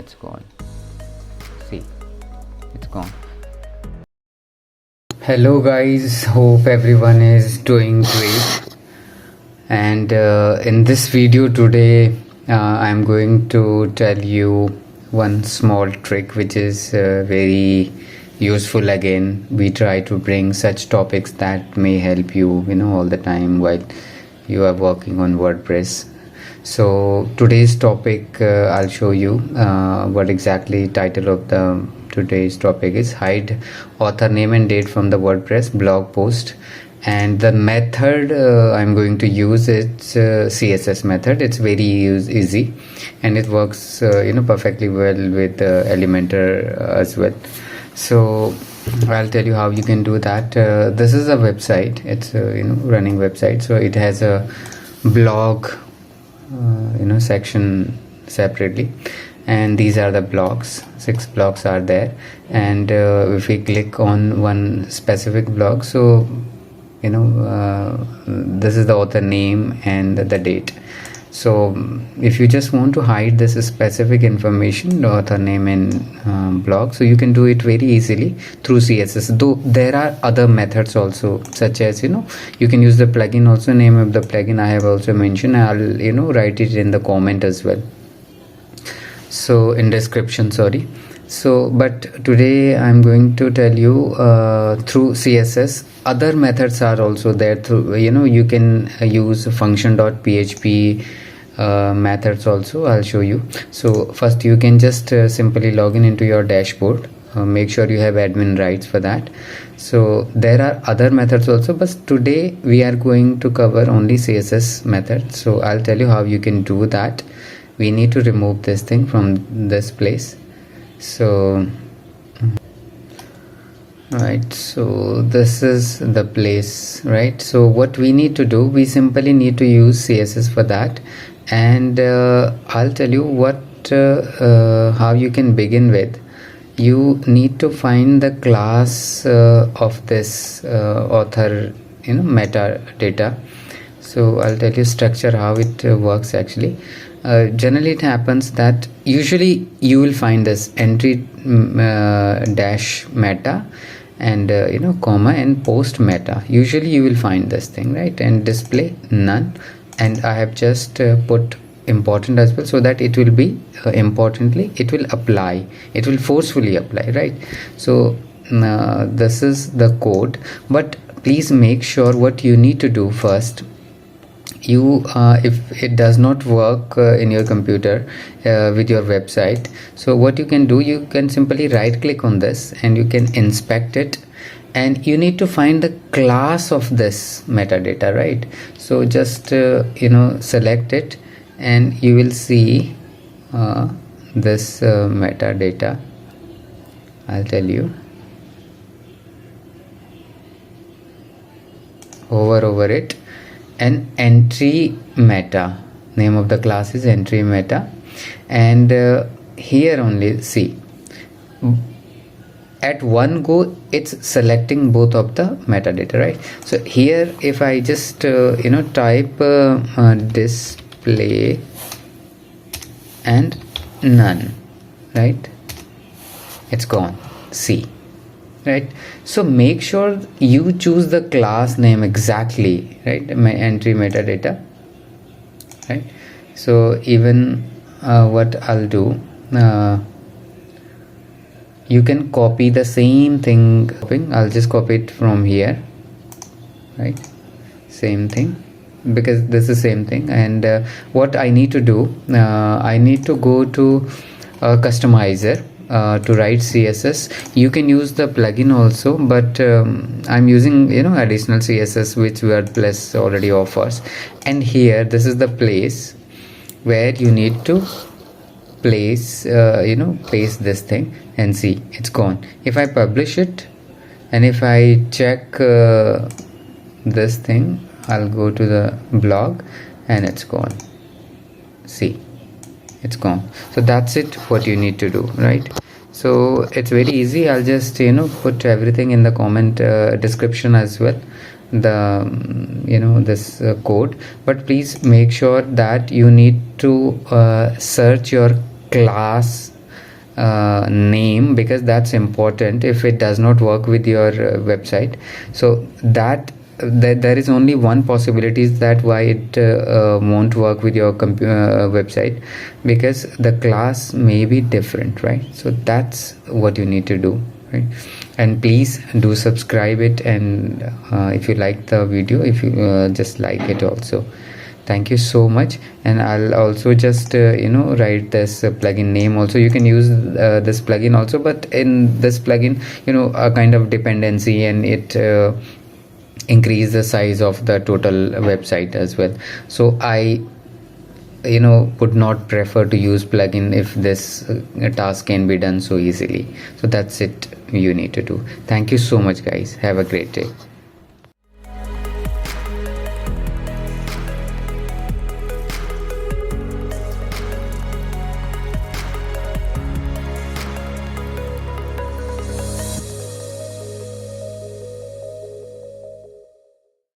it's gone. See, it's gone. Hello guys, hope everyone is doing great. And in this video today I'm going to tell you one small trick which is very useful. Again, we try to bring such topics that may help you all the time while you are working on WordPress. So today's topic, I'll show you what exactly title of the today's topic is: hide author name and date from the WordPress blog post. And the method I'm going to use, it's CSS method. It's very easy and it works perfectly well with Elementor as well. So I'll tell you how you can do that. This is a website. It's a running website, so it has a blog section separately, and these are the blogs. 6 blogs are there, and if we click on one specific blog, so this is the author name and the date. So if you just want to hide this specific information, the author name and blog, so you can do it very easily through CSS. Though there are other methods also, such as you can use the plugin also. Name of the plugin I have also mentioned. I'll write it in the comment as well, so in description, sorry. So but today I'm going to tell you through CSS. Other methods are also there. Through you can use function.php methods also. I'll show you. So first you can just simply log in into your dashboard. Make sure you have admin rights for that. So there are other methods also, but today we are going to cover only CSS method. So I'll tell you how you can do that. We need to remove this thing from this place. So right, so this is the place, right? So what we need to do, we simply need to use CSS for that. And I'll tell you what how you can begin with. You need to find the class of this author metadata. So I'll tell you structure how it works actually. Generally it happens that usually you will find this entry dash meta and comma and post meta. Usually you will find this thing, right? And display none, and I have just put important as well, so that it will be importantly it will apply, it will forcefully apply, right? So this is the code, but please make sure what you need to do first. You if it does not work in your computer with your website, so what you can do, you can simply right click on this and you can inspect it, and you need to find the class of this metadata, right? So just select it and you will see this metadata. I'll tell you, hover over it, and entry meta, name of the class is entry meta. And here only see, at one go it's selecting both of the metadata, right? So here if I just type display and none, right, it's gone. See, right? So make sure you choose the class name exactly, right? My entry metadata, right? So even what I'll do, you can copy the same thing. I'll just copy it from here, right? Same thing, because this is same thing. And what I need to do, I need to go to customizer to write CSS. You can use the plugin also, but I'm using additional CSS which WordPress already offers. And here this is the place where you need to place paste this thing, and see, it's gone. If I publish it and if I check this thing, I'll go to the blog and it's gone. See, it's gone. So that's it, what you need to do, right? So it's very easy. I'll just put everything in the comment description as well, the this code. But please make sure that you need to search your class name, because that's important. If it does not work with your website, so there is only one possibility, is that why it won't work with your website, because the class may be different, right? So that's what you need to do, right? And please do subscribe it, and if you like the video, if you just like it also. Thank you so much. And I'll also just write this plugin name also. You can use this plugin also, but in this plugin, a kind of dependency, and it increase the size of the total website as well. So I would not prefer to use plugin if this task can be done so easily. So that's it you need to do. Thank you so much, guys. Have a great day.